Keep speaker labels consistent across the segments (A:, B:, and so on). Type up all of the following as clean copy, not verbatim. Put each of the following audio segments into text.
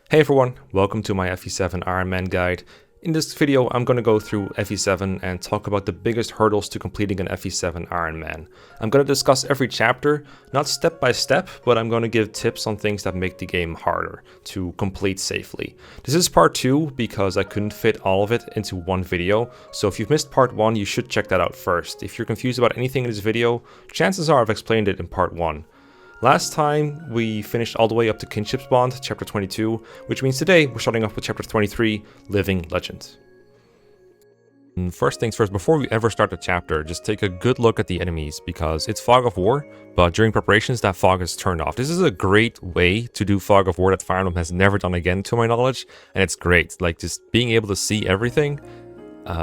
A: Hey everyone, welcome to my FE7 Iron Man guide. In this video, I'm going to go through FE7 and talk about the biggest hurdles to completing an FE7 Iron Man. I'm going to discuss every chapter, not step by step, but I'm going to give tips on things that make the game harder to complete safely. This is part 2 because I couldn't fit all of it into one video, so if you've missed part 1, you should check that out first. If you're confused about anything in this video, chances are I've explained it in part 1. Last time, we finished all the way up to Kinship's Bond, chapter 22, which means today we're starting off with chapter 23, Living Legend. And first things first, before we ever start the chapter, just take a good look at the enemies, because it's Fog of War, but during preparations that fog is turned off. This is a great way to do Fog of War that Fire Emblem has never done again, to my knowledge, and it's great. Like, just being able to see everything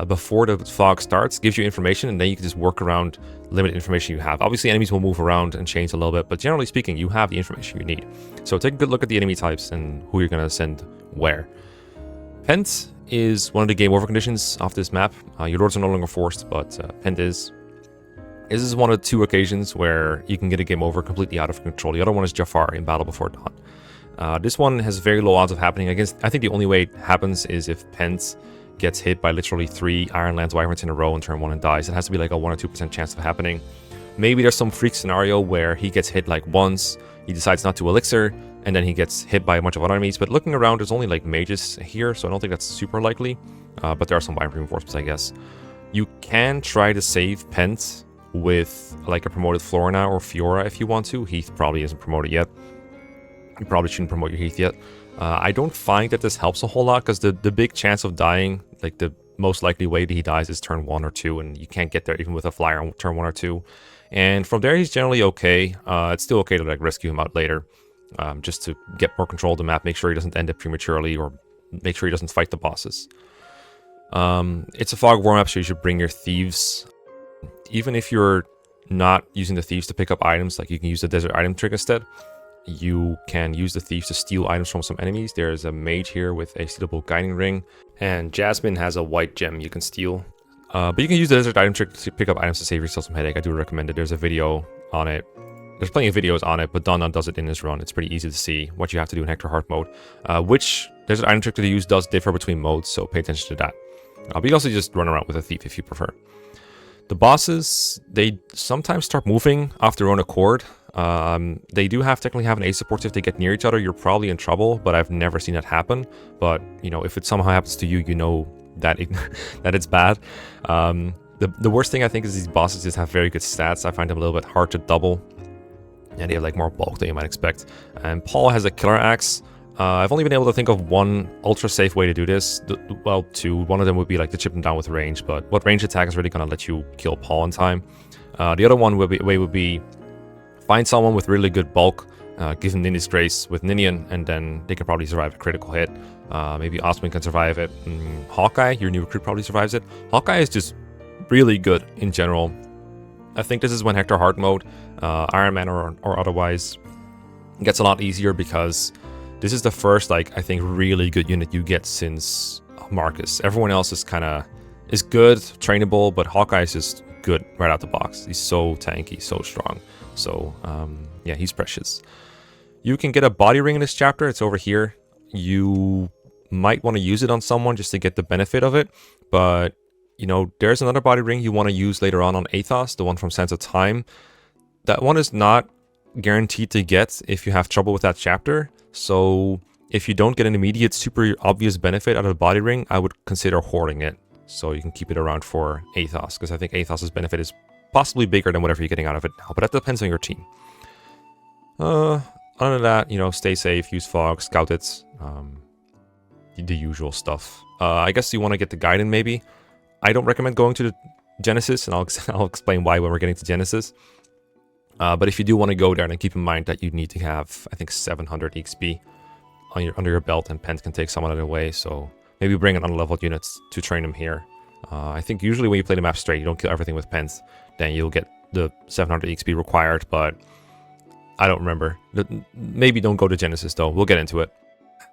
A: before the fog starts gives you information, and then you can just work around limited information you have. Obviously, enemies will move around and change a little bit, but generally speaking, you have the information you need. So take a good look at the enemy types and who you're going to send where. Pent is one of the game over conditions off this map. Your lords are no longer forced, but Pent is. This is one of 2 occasions where you can get a game over completely out of control. The other one is Jafar in Battle Before Dawn. This one has very low odds of happening. I think the only way it happens is if Pent gets hit by literally 3 Iron Lands Wyverns in a row in turn 1 and dies. It has to be like a 1 or 2% chance of happening. Maybe there's some freak scenario where he gets hit like once, he decides not to elixir, and then he gets hit by a bunch of other enemies. But looking around, there's only like mages here, so I don't think that's super likely. But there are some Wyvern reinforcements, I guess. You can try to save Pent with like a promoted Florina or Fiora if you want to. Heath probably isn't promoted yet. You probably shouldn't promote your Heath yet. I don't find that this helps a whole lot, because the big chance of dying, like the most likely way that he dies is turn 1 or 2, and you can't get there even with a flyer on turn 1 or 2. And from there, he's generally okay. It's still okay to like rescue him out later, just to get more control of the map, make sure he doesn't end it prematurely, or make sure he doesn't fight the bosses. It's a Fog of War map, so you should bring your thieves. Even if you're not using the thieves to pick up items, like you can use the desert item trick instead. You can use the thieves to steal items from some enemies. There's a mage here with a stealable guiding ring, and Jasmine has a white gem you can steal. But you can use the desert item trick to pick up items to save yourself some headache. I do recommend it. There's a video on it. There's plenty of videos on it, but Don does it in his run. It's pretty easy to see what you have to do in Hector Heart mode. Which desert item trick to use does differ between modes, so pay attention to that. But you can also just run around with a thief if you prefer. The bosses, they sometimes start moving off their own accord. They do technically have an ace support. If they get near each other, you're probably in trouble, but I've never seen that happen. But, you know, if it somehow happens to you, you know that that it's bad. The worst thing I think is these bosses just have very good stats. I find them a little bit hard to double, and they have like more bulk than you might expect. And Paul has a killer axe. I've only been able to think of one ultra safe way to do this. Well, 2. One of them would be like to chip them down with range, but what range attack is really going to let you kill Paul in time? The other one would be find someone with really good bulk, give them Ninja's Grace with Ninian, and then they can probably survive a critical hit. Maybe Osman can survive it. Hawkeye, your new recruit, probably survives it. Hawkeye is just really good in general. I think this is when Hector Heart mode, Iron Man or otherwise, gets a lot easier, because this is the first, like, I think, really good unit you get since Marcus. Everyone else is good, trainable, but Hawkeye is just good right out the box. He's so tanky, so strong. So, yeah, he's precious. You can get a body ring in this chapter. It's over here. You might want to use it on someone just to get the benefit of it. But, you know, there's another body ring you want to use later on Athos, the one from Sands of Time. That one is not guaranteed to get if you have trouble with that chapter. So if you don't get an immediate super obvious benefit out of the body ring, I would consider hoarding it, so you can keep it around for Athos, because I think Athos's benefit is possibly bigger than whatever you're getting out of it now, but that depends on your team. Other than that, you know, stay safe, use fog, scout it, the usual stuff. I guess you want to get the Gaiden maybe. I don't recommend going to the Genesis, and I'll explain why when we're getting to Genesis. But if you do want to go there, then keep in mind that you need to have, I think, 700 XP under your belt, and Pent can take some of it away, so maybe bring an unleveled units to train them here. I think usually when you play the map straight, you don't kill everything with Pent, then you'll get the 700 XP required, but I don't remember. Maybe don't go to Genesis though, we'll get into it.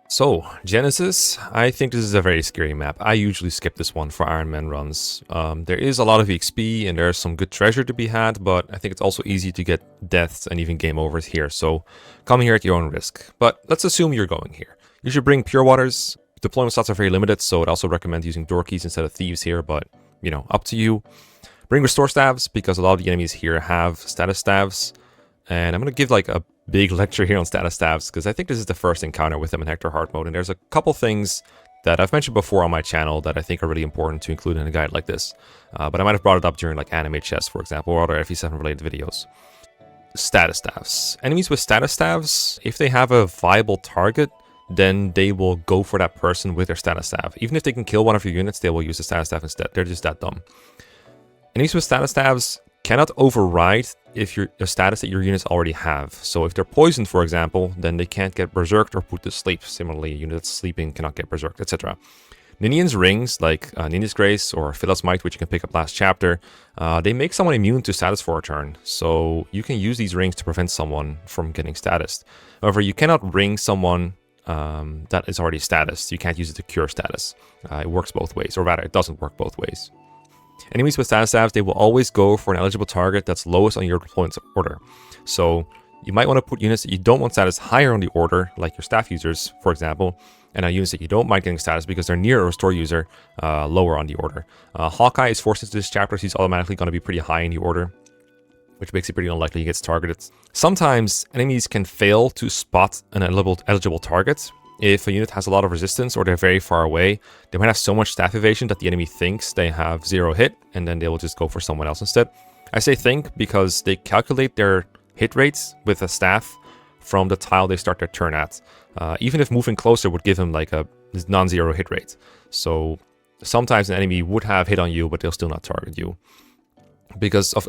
A: So, Genesis, I think this is a very scary map. I usually skip this one for Iron Man runs. There is a lot of XP and there's some good treasure to be had, but I think it's also easy to get deaths and even game overs here, so come here at your own risk. But let's assume you're going here. You should bring Pure Waters. Deployment slots are very limited, so it also recommends using door keys instead of thieves here, but, you know, up to you. Bring Restore Staves, because a lot of the enemies here have status staves. And I'm going to give like a big lecture here on status staves, because I think this is the first encounter with them in Hector hard mode, and there's a couple things that I've mentioned before on my channel that I think are really important to include in a guide like this. But I might have brought it up during like anime chess, for example, or other FE7 related videos. Status staves. Enemies with status staves, if they have a viable target, then they will go for that person with their status staff. Even if they can kill one of your units, they will use the status staff instead. They're just that dumb. Enemies with status staves cannot override if a status that your units already have. So if they're poisoned, for example, then they can't get berserked or put to sleep. Similarly, a unit that's sleeping cannot get berserked, etc. Ninian's rings, like Nini's Grace or Philos Might, which you can pick up last chapter, they make someone immune to status for a turn. So you can use these rings to prevent someone from getting status. However, you cannot ring someone that is already status. You can't use it to cure status. It works both ways, or rather, it doesn't work both ways. Enemies with status staves, they will always go for an eligible target that's lowest on your deployment order. So you might want to put units that you don't want status higher on the order, like your staff users, for example, and units that you don't mind getting status because they're near a restore user, lower on the order. Hawkeye is forced into this chapter, so he's automatically going to be pretty high in the order, which makes it pretty unlikely he gets targeted. Sometimes enemies can fail to spot an eligible target. If a unit has a lot of resistance or they're very far away, they might have so much staff evasion that the enemy thinks they have 0 hit, and then they will just go for someone else instead. I say think because they calculate their hit rates with a staff from the tile they start their turn at. Even if moving closer would give him like a non-zero hit rate. So sometimes an enemy would have hit on you, but they'll still not target you. Because of,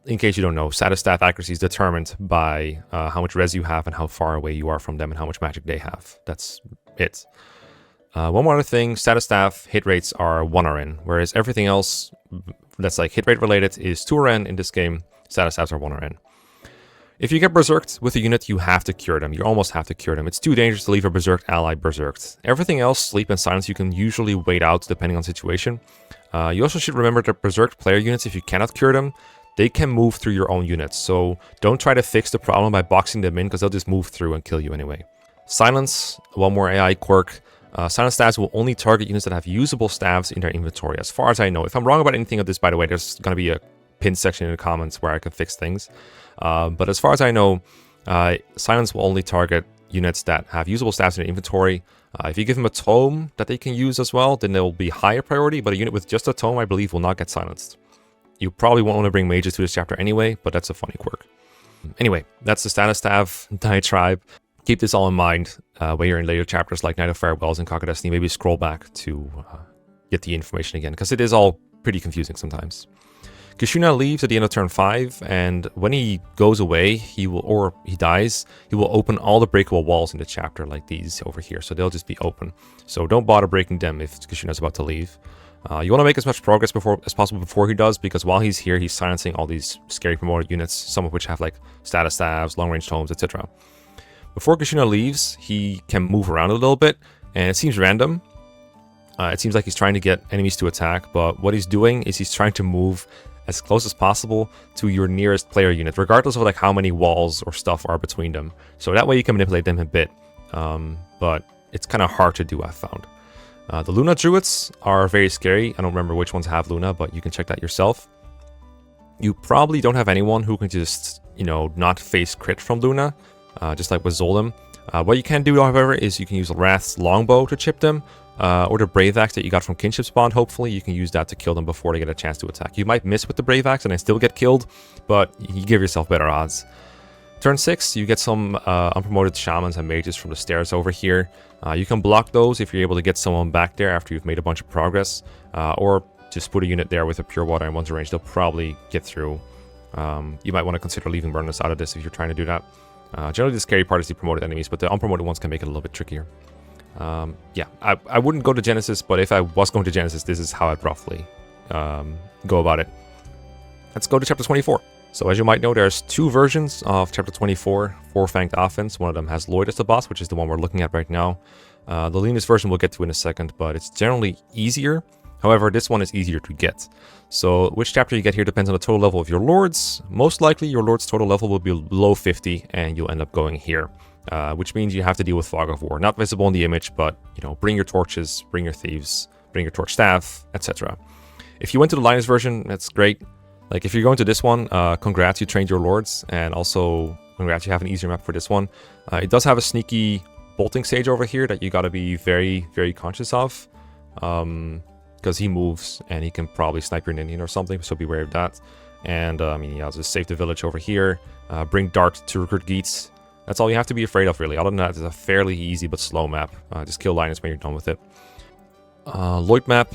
A: in case you don't know, status staff accuracy is determined by how much res you have and how far away you are from them and how much magic they have. That's it. One more other thing, status staff hit rates are 1 RN, whereas everything else that's like hit rate related is 2 RN. In this game, status staffs are 1 RN. If you get berserked with a unit, you have to cure them. You almost have to cure them. It's too dangerous to leave a berserked ally berserked. Everything else, sleep and silence, you can usually wait out depending on situation. You also should remember that berserked player units, if you cannot cure them, they can move through your own units. So don't try to fix the problem by boxing them in, because they'll just move through and kill you anyway. Silence, one more AI quirk. Silence staves will only target units that have usable staves in their inventory, as far as I know. If I'm wrong about anything of this, by the way, there's going to be a pinned section in the comments where I can fix things. But as far as I know, silence will only target units that have usable staves in their inventory. If you give them a tome that they can use as well, then they will be higher priority, but a unit with just a tome, I believe, will not get silenced. You probably won't want to bring mages to this chapter anyway, but that's a funny quirk. Anyway, that's the status staff diatribe. Keep this all in mind when you're in later chapters like Night of Farewells and Cog of Destiny. Maybe scroll back to get the information again, because it is all pretty confusing sometimes. Ch29 leaves at the end of turn 5, and when he goes away, he dies, he will open all the breakable walls in the chapter like these over here, so they'll just be open. So don't bother breaking them if Ch29 is about to leave. You want to make as much progress as possible before he does, because while he's here, he's silencing all these scary promoted units, some of which have like status staves, long-range tomes, etc. Before Ch29 leaves, he can move around a little bit, and it seems random. It seems like he's trying to get enemies to attack, but what he's doing is he's trying to move as close as possible to your nearest player unit, regardless of like how many walls or stuff are between them. So that way you can manipulate them a bit, but it's kind of hard to do, I've found. The Luna Druids are very scary. I don't remember which ones have Luna, but you can check that yourself. You probably don't have anyone who can just, you know, not face crit from Luna, just like with Zolom. What you can do, however, is you can use Wrath's Longbow to chip them, or the Brave Axe that you got from Kinship's Bond. Hopefully you can use that to kill them before they get a chance to attack. You might miss with the Brave Axe and then still get killed, but you give yourself better odds. Turn 6, you get some unpromoted shamans and mages from the stairs over here. You can block those if you're able to get someone back there after you've made a bunch of progress, or just put a unit there with a pure water and one's range. They'll probably get through. You might want to consider leaving burners out of this if you're trying to do that. Generally the scary part is the promoted enemies, but the unpromoted ones can make it a little bit trickier. Yeah, I wouldn't go to Genesis, but if I was going to Genesis, this is how I'd roughly go about it. Let's go to Chapter 24. So as you might know, there's 2 versions of Chapter 24 for Fanged offense. One of them has Lloyd as the boss, which is the one we're looking at right now. The Linus version we'll get to in a second, but it's generally easier. However, this one is easier to get. So which chapter you get here depends on the total level of your lords. Most likely your lord's total level will be below 50 and you'll end up going here. which means you have to deal with Fog of War. Not visible in the image, but, you know, bring your torches, bring your thieves, bring your torch staff, etc. If you went to the Linus version, that's great. Like, if you're going to this one, congrats, you trained your lords, and also congrats, you have an easier map for this one. It does have a sneaky bolting sage over here that you gotta be very, very conscious of, because he moves, and he can probably snipe your Indian or something, so be wary of that. And, I mean, yeah, just save the village over here, bring Dart to recruit Geats. That's all you have to be afraid of, really. Other than that, it's a fairly easy but slow map. Just kill Linus when you're done with it. Lloyd map.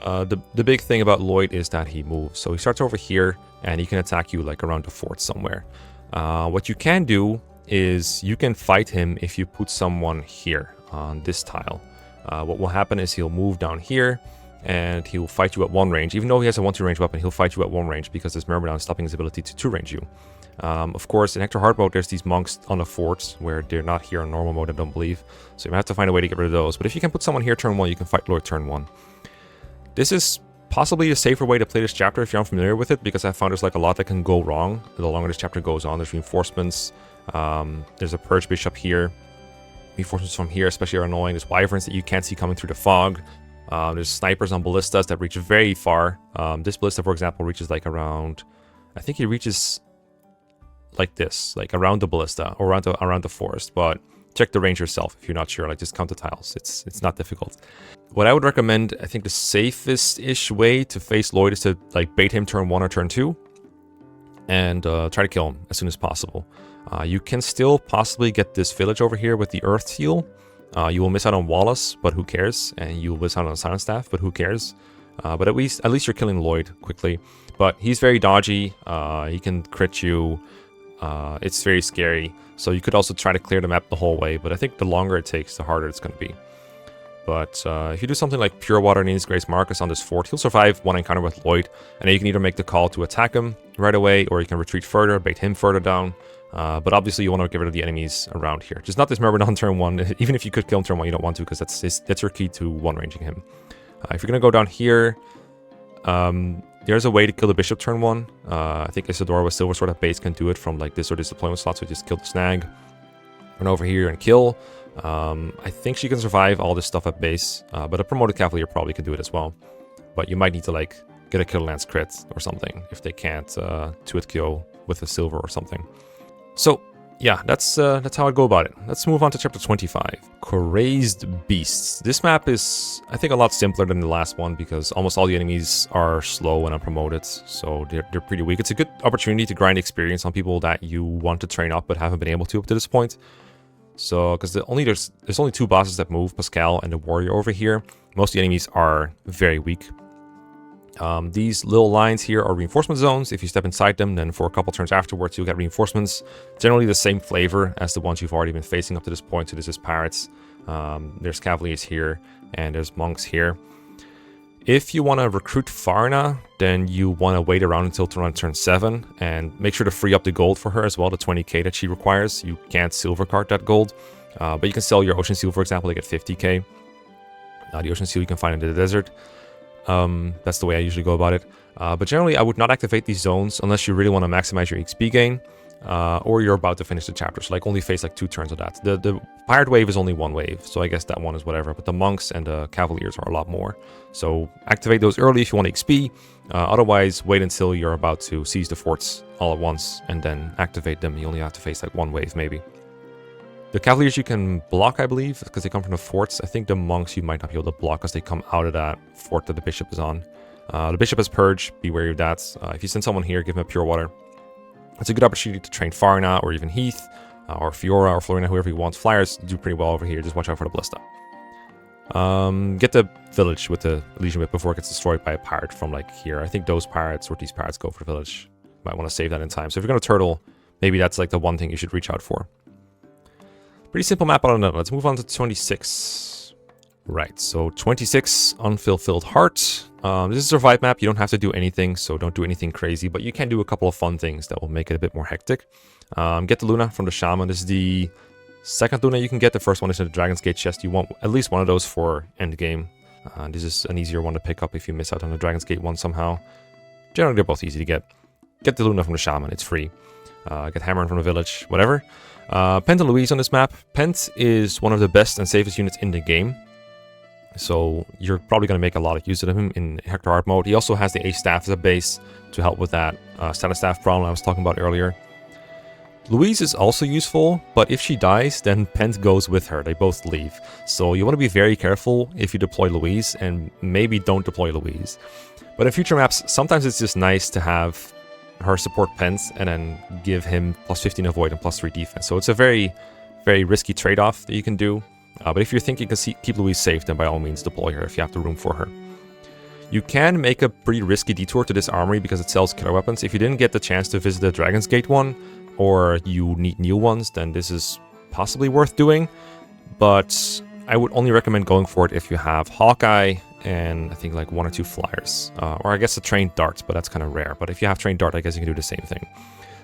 A: The big thing about Lloyd is that he moves. So he starts over here, and he can attack you like around the fort somewhere. What you can do is you can fight him if you put someone here on this tile. What will happen is he'll move down here, and he'll fight you at 1 range. Even though he has a 1-2 range weapon, he'll fight you at 1 range because there's Myrmidon stopping his ability to 2 range you. Of course, in Hector hard mode, there's these monks on the forts where they're not here on normal mode, I don't believe. So you have to find a way to get rid of those. But if you can put someone here turn 1, you can fight Lloyd turn 1. This is possibly a safer way to play this chapter if you're unfamiliar with it, because I found there's like a lot that can go wrong the longer this chapter goes on. There's reinforcements, there's a Purge Bishop here, reinforcements from here especially are annoying, there's wyverns that you can't see coming through the fog, there's snipers on ballistas that reach very far. This ballista, for example, reaches like around, I think he reaches like this, like around the ballista or around the forest, but check the range yourself if you're not sure. Like, just count the tiles. It's not difficult. What I would recommend, I think the safest-ish way to face Lloyd is to like bait him turn 1 or turn 2 and try to kill him as soon as possible. You can still possibly get this village over here with the earth seal. You will miss out on Wallace, but who cares? And you will miss out on Silent Staff, but who cares? But at least you're killing Lloyd quickly. But he's very dodgy. He can crit you. It's very scary. So you could also try to clear the map the whole way, but I think the longer it takes, the harder it's going to be. But if you do something like Pure Water Needs Grace Marcus on this fort, he'll survive one encounter with Lloyd, and then you can either make the call to attack him right away, or you can retreat further, bait him further down. But obviously you want to get rid of the enemies around here. Just not this Myrmidon on turn 1. Even if you could kill him turn 1, you don't want to, because that's your key to one-ranging him. If you're going to go down here, there's a way to kill the Bishop turn 1. I think Isidora with Silver Sword at base can do it from like this or this deployment slot, so just kill the snag. Run over here and kill. I think she can survive all this stuff at base, but a promoted Cavalier probably can do it as well. But you might need to like get a Kill Lance crit or something if they can't 2-hit KO with a silver or something. So yeah, that's how I go about it. Let's move on to chapter 25. Crazed Beasts. This map is, I think, a lot simpler than the last one because almost all the enemies are slow when unpromoted, so they're pretty weak. It's a good opportunity to grind experience on people that you want to train up but haven't been able to up to this point. So, because there's only 2 bosses that move, Pascal and the Warrior over here. Most of the enemies are very weak. These little lines here are reinforcement zones. If you step inside them, then for a couple turns afterwards, you'll get reinforcements. Generally the same flavor as the ones you've already been facing up to this point. So this is pirates, there's cavaliers here, and there's monks here. If you want to recruit Farna, then you want to wait around until around turn 7 and make sure to free up the gold for her as well, the 20k that she requires. You can't silver card that gold, but you can sell your Ocean Seal, for example, to get 50k. The Ocean Seal you can find in the desert. That's the way I usually go about it. But generally, I would not activate these zones unless you really want to maximize your XP gain, or you're about to finish the chapter. So like only face like 2 turns of that. The pirate wave is only 1 wave, so I guess that one is whatever. But the monks and the cavaliers are a lot more. So activate those early if you want XP. Otherwise, wait until you're about to seize the forts all at once and then activate them. You only have to face like 1 wave maybe. The cavaliers you can block, I believe, because they come from the forts. I think the monks you might not be able to block because they come out of that fort that the bishop is on. The bishop has Purge, be wary of that. If you send someone here, give him a Pure Water. It's a good opportunity to train Farna or even Heath, or Fiora or Florina, whoever you want. Flyers do pretty well over here, just watch out for the Ballista. Get the village with the Elysian Whip before it gets destroyed by a pirate from like here. I think those pirates or these pirates go for the village. Might want to save that in time. So if you're going to turtle, maybe that's like the one thing you should reach out for. Pretty simple map, I don't know. Let's move on to 26. Right, so 26, Unfulfilled Heart. This is a survive map. You don't have to do anything, so don't do anything crazy, but you can do a couple of fun things that will make it a bit more hectic. Get the Luna from the Shaman. This is the second Luna you can get. The first one is in the Dragon's Gate chest. You want at least one of those for endgame. This is an easier one to pick up if you miss out on the Dragon's Gate one somehow. Generally, they're both easy to get. Get the Luna from the Shaman. It's free. Get Hammer from the village, whatever. Pent and Louise on this map. Pent is one of the best and safest units in the game. So you're probably going to make a lot of use of him in Hector hard mode. He also has the Ace Staff as a base to help with that status staff problem I was talking about earlier. Louise is also useful, but if she dies, then Pent goes with her. They both leave. So you want to be very careful if you deploy Louise, and maybe don't deploy Louise. But in future maps, sometimes it's just nice to have her support Pent and then give him plus 15 avoid and plus 3 defense. So it's a very, very risky trade-off that you can do. But if you think you can keep Louise safe, then by all means deploy her if you have the room for her. You can make a pretty risky detour to this armory because it sells killer weapons. If you didn't get the chance to visit the Dragon's Gate one, or you need new ones, then this is possibly worth doing. But I would only recommend going for it if you have Hawkeye and I think like 1 or 2 flyers. Or I guess a trained dart, but that's kind of rare. But if you have trained dart, I guess you can do the same thing.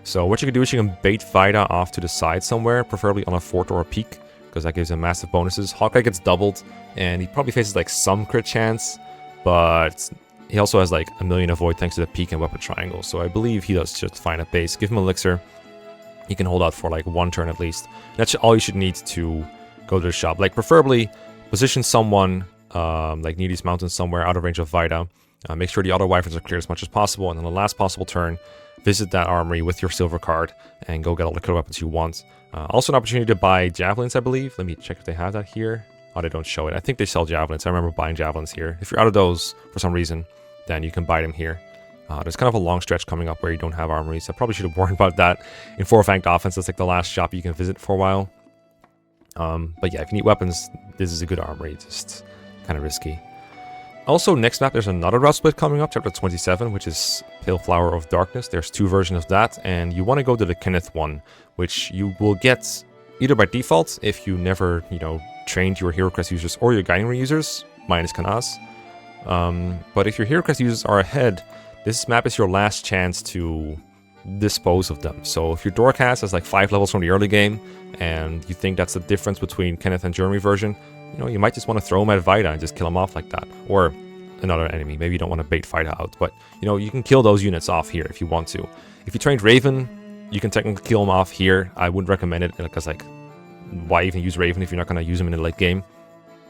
A: So what you can do is you can bait Vida off to the side somewhere, preferably on a fort or a peak, because that gives him massive bonuses. Hawkeye gets doubled, and he probably faces like some crit chance, but he also has like a million avoid thanks to the peak and weapon triangle. So I believe he does just fine at base. Give him elixir. He can hold out for like 1 turn at least. That's all you should need to go to the shop. Like preferably position someone like near these mountains somewhere out of range of Vida. Make sure the auto wyverns are cleared as much as possible, and on the last possible turn, visit that armory with your silver card and go get all the killer weapons you want. Also an opportunity to buy javelins, I believe. Let me check if they have that here. Oh, they don't show it. I think they sell javelins. I remember buying javelins here. If you're out of those for some reason, then you can buy them here. There's kind of a long stretch coming up where you don't have armories. I probably should have warned about that. In 4 Fanged offense, that's like the last shop you can visit for a while. But yeah, if you need weapons, this is a good armory. Just kind of risky. Also, next map, there's another route split coming up, chapter 27, which is Pale Flower of Darkness. There's 2 versions of that, and you want to go to the Kenneth one, which you will get either by default if you never, trained your Hero Crest users or your Guiding Ring users, minus Canas. But if your Hero Crest users are ahead, this map is your last chance to dispose of them. So if your Dorcas has like 5 levels from the early game, and you think that's the difference between Kenneth and Jerme version, you might just want to throw him at Vida and just kill him off like that. Or another enemy. Maybe you don't want to bait Vida out, but you can kill those units off here if you want to. If you trained Raven, you can technically kill him off here. I wouldn't recommend it because why even use Raven if you're not going to use him in the late game?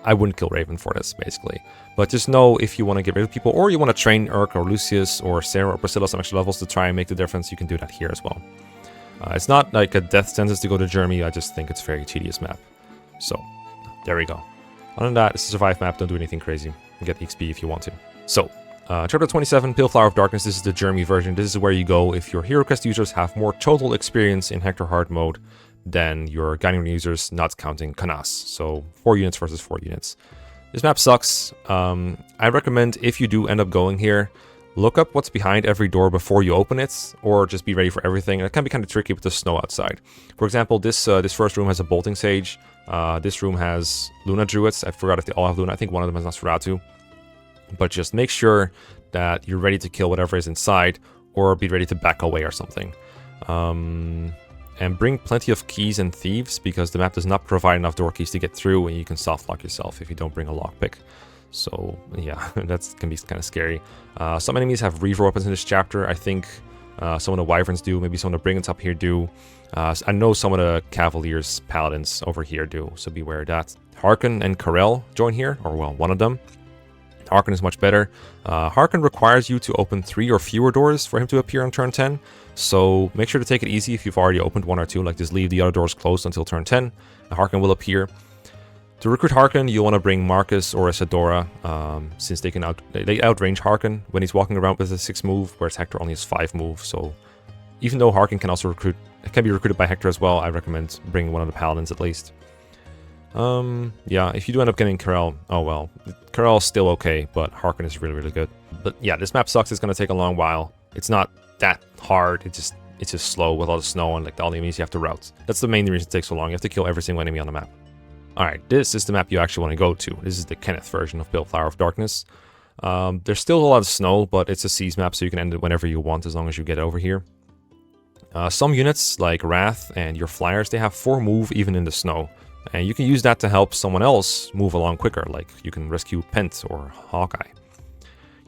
A: I wouldn't kill Raven for this, basically. But just know if you want to get rid of people, or you want to train Urk or Lucius or Sarah or Priscilla some extra levels to try and make the difference, you can do that here as well. It's not like a death sentence to go to Jerme, I just think it's a very tedious map. So, there we go. Other than that, it's a survive map, don't do anything crazy. Get XP if you want to. So, chapter 27, Pale Flower of Darkness, this is the Jerme version. This is where you go if your Hero Crest users have more total experience in Hector hard mode than your Guiding Ring users, not counting Canas. So 4 units versus 4 units. This map sucks. I recommend if you do end up going here, look up what's behind every door before you open it, or just be ready for everything. It can be kind of tricky with the snow outside. For example, this first room has a Bolting Sage. This room has Luna Druids. I forgot if they all have Luna. I think one of them has Nosferatu. But just make sure that you're ready to kill whatever is inside, or be ready to back away or something. And bring plenty of keys and thieves, because the map does not provide enough door keys to get through, and you can soft lock yourself if you don't bring a lockpick. So yeah, that can be kind of scary. Some enemies have reaver weapons in this chapter. I think some of the wyverns do, maybe some of the brigands up here do. I know some of the cavaliers, paladins over here do, so beware of that. Harken and Karel join here, or well, one of them. Harken is much better. Harken requires you to open 3 or fewer doors for him to appear on turn 10. So make sure to take it easy if you've already opened 1 or 2. Like just leave the other doors closed until turn 10. And Harken will appear. To recruit Harken, you want to bring Marcus or Isadora, since they outrange Harken when he's walking around with a 6 move, whereas Hector only has 5 move. So even though Harken can also can be recruited by Hector as well, I recommend bringing one of the paladins at least. Yeah, if you do end up getting Karel, oh well, Karel's still okay, but Harken is really, really good. But yeah, this map sucks. It's gonna take a long while. It's not that hard. It's just slow with all the snow and like all the enemies you have to route. That's the main reason it takes so long. You have to kill every single enemy on the map. Alright, this is the map you actually want to go to. This is the Kenneth version of Pale Flower of Darkness. There's still a lot of snow, but it's a siege map, so you can end it whenever you want as long as you get over here. Some units, like Wrath and your flyers, they have 4 move even in the snow. And you can use that to help someone else move along quicker, like you can rescue Pent or Hawkeye.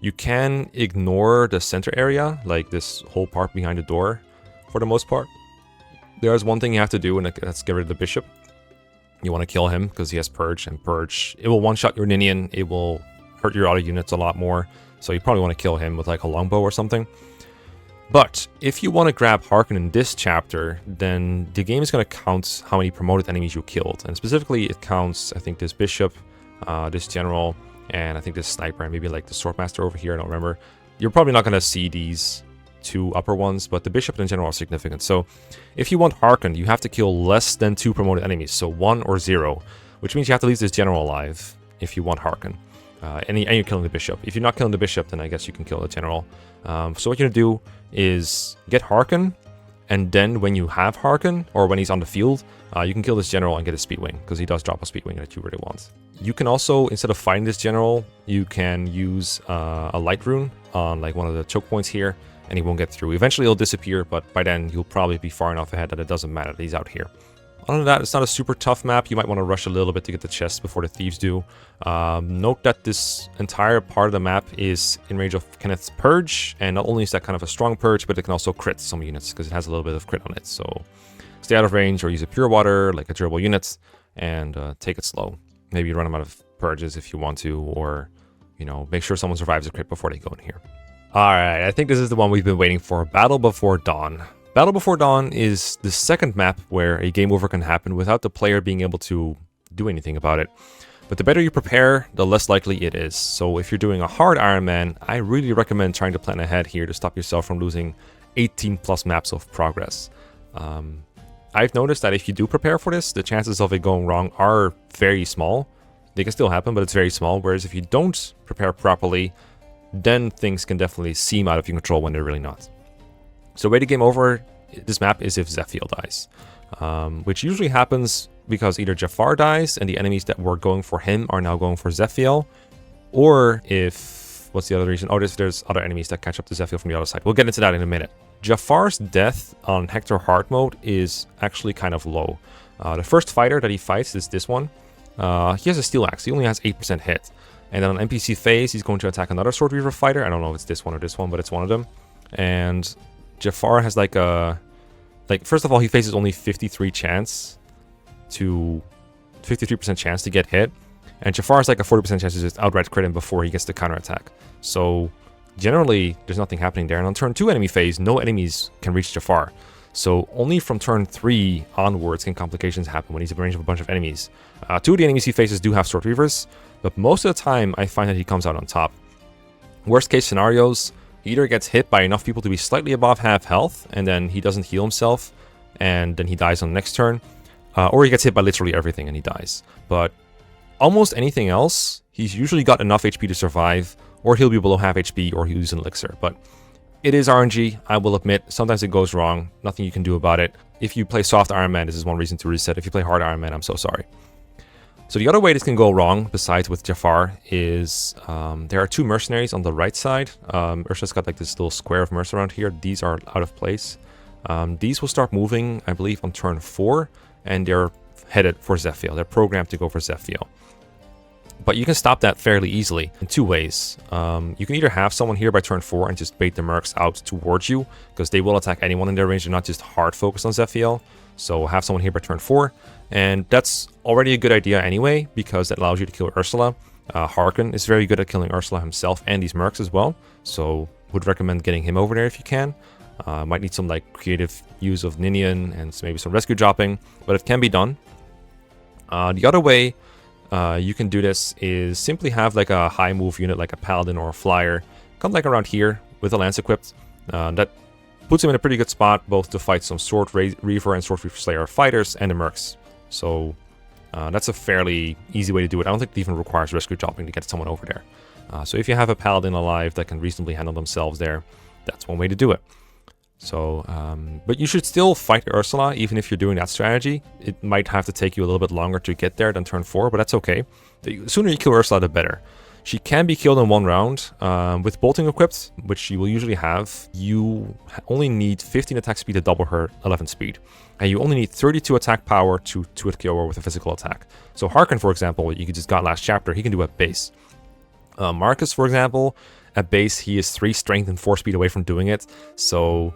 A: You can ignore the center area, like this whole part behind the door, for the most part. There's one thing you have to do, and that's get rid of the bishop. You want to kill him because he has Purge, and Purge, it will one-shot your Ninian, it will hurt your other units a lot more, so you probably want to kill him with like a longbow or something. But if you want to grab Harken in this chapter, then the game is going to count how many promoted enemies you killed, and specifically it counts, I think, this bishop, this general, and I think this sniper, and maybe like the swordmaster over here, I don't remember. You're probably not going to see these two upper ones, but the bishop in general are significant. So if you want Harken, you have to kill less than 2 promoted enemies, so 1 or 0, which means you have to leave this general alive if you want Harken. And you're killing the bishop. If you're not killing the bishop, then I guess you can kill the general. So what you're going to do is get Harken, and then when you have Harken, or when he's on the field, you can kill this general and get a speed wing, because he does drop a speed wing that you really want. You can also, instead of fighting this general, you can use a light rune on like one of the choke points here, and he won't get through. Eventually it'll disappear, but by then you'll probably be far enough ahead that it doesn't matter that he's out here. Other than that, it's not a super tough map. You might want to rush a little bit to get the chest before the thieves do. Note that this entire part of the map is in range of Kenneth's Purge, and not only is that kind of a strong Purge, but it can also crit some units, because it has a little bit of crit on it. So stay out of range, or use a Pure Water, like a durable unit, and take it slow. Maybe run them out of Purges if you want to, or, you know, make sure someone survives a crit before they go in here. Alright, I think this is the one we've been waiting for, Battle Before Dawn. Battle Before Dawn is the second map where a game over can happen without the player being able to do anything about it. But the better you prepare, the less likely it is. So if you're doing a hard Iron Man, I really recommend trying to plan ahead here to stop yourself from losing 18 plus maps of progress. I've noticed that if you do prepare for this, the chances of it going wrong are very small. They can still happen, but it's very small. Whereas if you don't prepare properly, then things can definitely seem out of your control when they're really not. So the way to game over this map is if Zephiel dies, which usually happens because either Jafar dies and the enemies that were going for him are now going for Zephiel, or if, what's the other reason? Oh, there's other enemies that catch up to Zephiel from the other side. We'll get into that in a minute. Jafar's death on Hector hard mode is actually kind of low. The first fighter that he fights is this one. He has a steel axe. He only has 8% hit. And then on NPC phase, he's going to attack another Sword Reaver fighter. I don't know if it's this one or this one, but it's one of them. And Jafar has like a... first of all, he faces only 53% chance to get hit. And Jafar has like a 40% chance to just outright crit him before he gets the counterattack. So generally, there's nothing happening there. And on turn 2 enemy phase, no enemies can reach Jafar. So only from turn 3 onwards can complications happen when he's in range of a bunch of enemies. 2 of the enemies he faces do have Sword Reavers, but most of the time I find that he comes out on top. Worst case scenarios, he either gets hit by enough people to be slightly above half health, and then he doesn't heal himself, and then he dies on the next turn, or he gets hit by literally everything and he dies. But almost anything else, he's usually got enough HP to survive, or he'll be below half HP, or he'll use an elixir. But it is RNG, I will admit. Sometimes it goes wrong. Nothing you can do about it. If you play soft Iron Man, this is one reason to reset. If you play hard Iron Man, I'm so sorry. So the other way this can go wrong, besides with Jafar, is there are 2 mercenaries on the right side. Ursula's got like this little square of mercs around here. These are out of place. These will start moving, I believe, on turn 4, and they're headed for Zephiel. They're programmed to go for Zephiel. But you can stop that fairly easily in 2 ways. You can either have someone here by turn 4 and just bait the mercs out towards you, because they will attack anyone in their range. They're not just hard focused on Zephiel. So have someone here by turn 4, and that's already a good idea anyway, because that allows you to kill Ursula. Harken is very good at killing Ursula himself and these mercs as well, so would recommend getting him over there if you can. Might need some like creative use of Ninian and maybe some rescue dropping, but it can be done. The other way you can do this is simply have like a high move unit like a paladin or a flyer come like around here with a lance equipped. That puts him in a pretty good spot both to fight some Sword Reaver and Sword Reaver Slayer fighters and the mercs. So that's a fairly easy way to do it. I don't think it even requires rescue dropping to get someone over there. So if you have a paladin alive that can reasonably handle themselves there, that's one way to do it. So, but you should still fight Ursula, even if you're doing that strategy. It might have to take you a little bit longer to get there than turn 4, but that's okay. The sooner you kill Ursula, the better. She can be killed in 1 round. With bolting equipped, which you will usually have, you only need 15 attack speed to double her 11 speed. And you only need 32 attack power to hit kill her with a physical attack. So Harken, for example, what you just got last chapter, he can do at base. Marcus, for example, at base, he is 3 strength and 4 speed away from doing it. So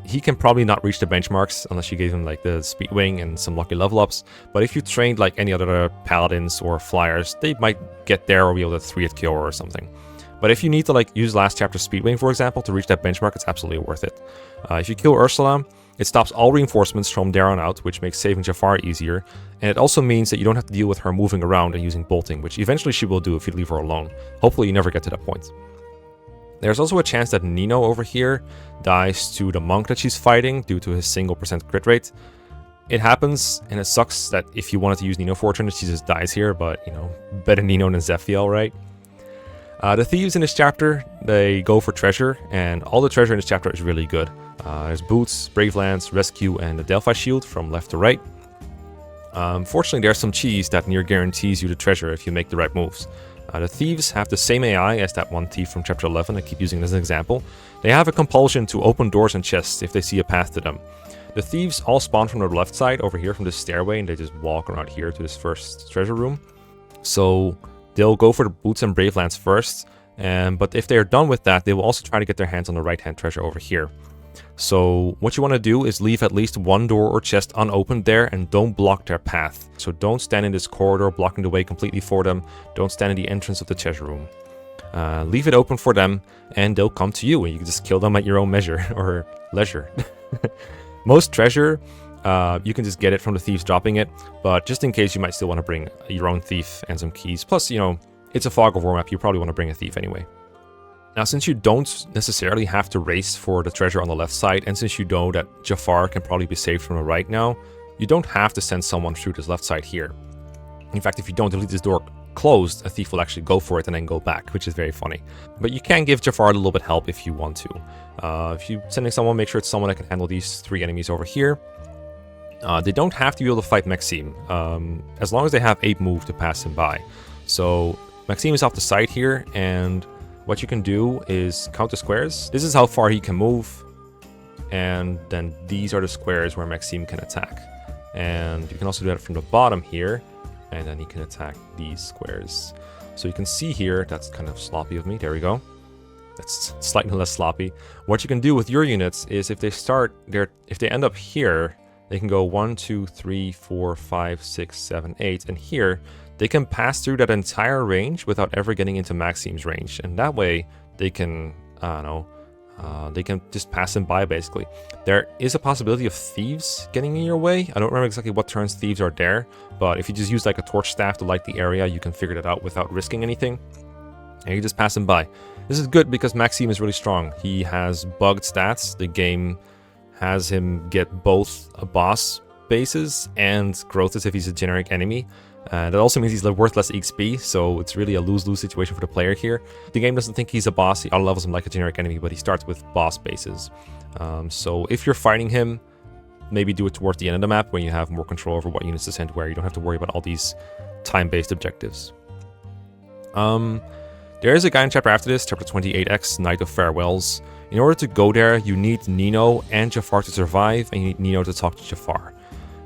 A: he can probably not reach the benchmarks unless you gave him like the speed wing and some lucky level ups. But if you trained like any other paladins or flyers, they might get there or be able to 3-hit KO or something. But if you need to like use last chapter speed wing, for example, to reach that benchmark, it's absolutely worth it. If you kill Ursula, it stops all reinforcements from there on out, which makes saving Jafar easier. And it also means that you don't have to deal with her moving around and using bolting, which eventually she will do if you leave her alone. Hopefully you never get to that point. There's also a chance that Nino over here dies to the monk that she's fighting due to his single % crit rate. It happens, and it sucks that if you wanted to use Nino Fortune, she just dies here, but, you know, better Nino than Zephiel, right? The thieves in this chapter, they go for treasure, and all the treasure in this chapter is really good. There's boots, brave lance, rescue, and the Delphi shield from left to right. Fortunately, there's some cheese that near guarantees you the treasure if you make the right moves. The thieves have the same AI as that one thief from chapter 11, I keep using it as an example. They have a compulsion to open doors and chests if they see a path to them. The thieves all spawn from the left side over here from this stairway, and they just walk around here to this first treasure room. So they'll go for the boots and brave lance first, but if they're done with that, they will also try to get their hands on the right hand treasure over here. So what you want to do is leave at least one door or chest unopened there and don't block their path. So don't stand in this corridor blocking the way completely for them. Don't stand in the entrance of the treasure room. Leave it open for them and they'll come to you and you can just kill them at your own measure or leisure. Most treasure, you can just get it from the thieves dropping it, but just in case you might still want to bring your own thief and some keys. Plus, you know, it's a Fog of War map, you probably want to bring a thief anyway. Now, since you don't necessarily have to race for the treasure on the left side, and since you know that Jafar can probably be saved from the right now, you don't have to send someone through this left side here. In fact, if you don't leave this door closed, a thief will actually go for it and then go back, which is very funny. But you can give Jafar a little bit help if you want to. If you're sending someone, make sure it's someone that can handle these 3 enemies over here. They don't have to be able to fight Maxime, as long as they have 8 move to pass him by. So Maxime is off the side here, and what you can do is count the squares. This is how far he can move, and then these are the squares where Maxime can attack. And you can also do that from the bottom here, and then he can attack these squares. So you can see here, that's kind of sloppy of me, there we go. That's slightly less sloppy. What you can do with your units is if they start there, if they end up here, they can go 1, 2, 3, 4, 5, 6, 7, 8, and here they can pass through that entire range without ever getting into Maxime's range, and that way they can, I don't know, they can just pass him by basically. There is a possibility of thieves getting in your way. I don't remember exactly what turns thieves are there, but if you just use like a torch staff to light the area, you can figure that out without risking anything, and you just pass him by. This is good because Maxime is really strong. He has bugged stats. The game has him get both boss bases and growth as if he's a generic enemy. That also means he's worth less XP, so it's really a lose-lose situation for the player here. The game doesn't think he's a boss, he auto-levels him like a generic enemy, but he starts with boss bases. So if you're fighting him, maybe do it towards the end of the map when you have more control over what units to send where. You don't have to worry about all these time-based objectives. There is a guy in chapter after this, chapter 28X, Night of Farewells. In order to go there, you need Nino and Jafar to survive, and you need Nino to talk to Jafar.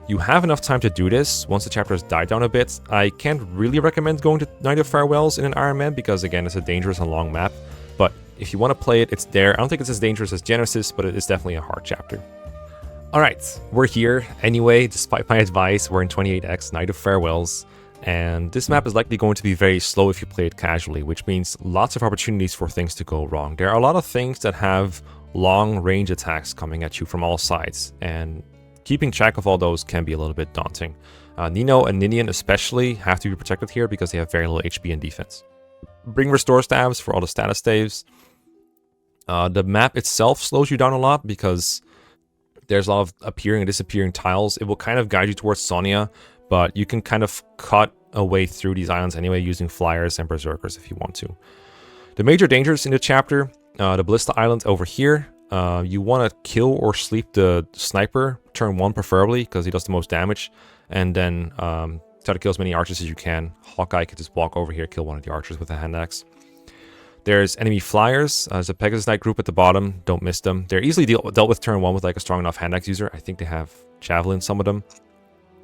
A: You have enough time to do this once the chapters die down a bit. I can't really recommend going to Night of Farewells in an Iron Man because, again, it's a dangerous and long map. But if you want to play it, it's there. I don't think it's as dangerous as Genesis, but it is definitely a hard chapter. Alright, we're here. Anyway, despite my advice, we're in 28X, Night of Farewells. And this map is likely going to be very slow if you play it casually, which means lots of opportunities for things to go wrong. There are a lot of things that have long range attacks coming at you from all sides, and keeping track of all those can be a little bit daunting. Nino and Ninian especially have to be protected here because they have very little HP and defense. Bring restore stabs for all the status saves. The map itself slows you down a lot because there's a lot of appearing and disappearing tiles. It will kind of guide you towards Sonia, but you can kind of cut a way through these islands anyway using flyers and berserkers if you want to. The major dangers in the chapter, the Ballista Island over here. You want to kill or sleep the sniper, turn 1 preferably, because he does the most damage, and then try to kill as many archers as you can. Hawkeye could just walk over here, kill one of the archers with a hand axe. There's enemy flyers. There's a Pegasus Knight group at the bottom. Don't miss them. They're easily dealt with turn 1 with like a strong enough hand axe user. I think they have Javelin, some of them.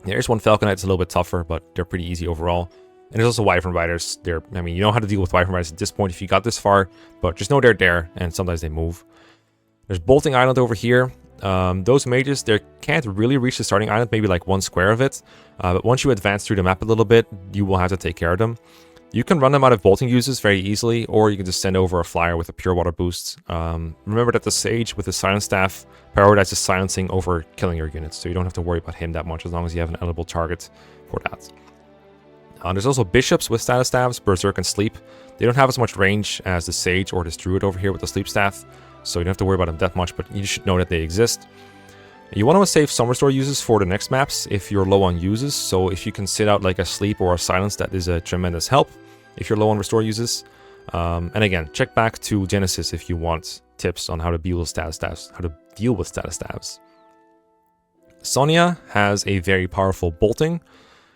A: There's one Falcon Knight that's a little bit tougher, but they're pretty easy overall. And there's also Wyvern Riders. I mean, you know how to deal with Wyvern Riders at this point if you got this far, but just know they're there, and sometimes they move. There's Bolting Island over here. Those mages, they can't really reach the starting island, maybe like 1 square of it. But once you advance through the map a little bit, you will have to take care of them. You can run them out of bolting uses very easily, or you can just send over a flyer with a pure water boost. Remember that the Sage with the Silence Staff prioritizes silencing over killing your units, so you don't have to worry about him that much as long as you have an eligible target for that. There's also Bishops with Status Staffs, Berserk and Sleep. They don't have as much range as the Sage or this Druid over here with the Sleep Staff, so you don't have to worry about them that much, but you should know that they exist. You want to save some restore uses for the next maps if you're low on uses, so if you can sit out like a Sleep or a Silence, that is a tremendous help if you're low on restore uses. And again, check back to Genesis if you want tips on how to deal with status staffs. Sonya has a very powerful bolting.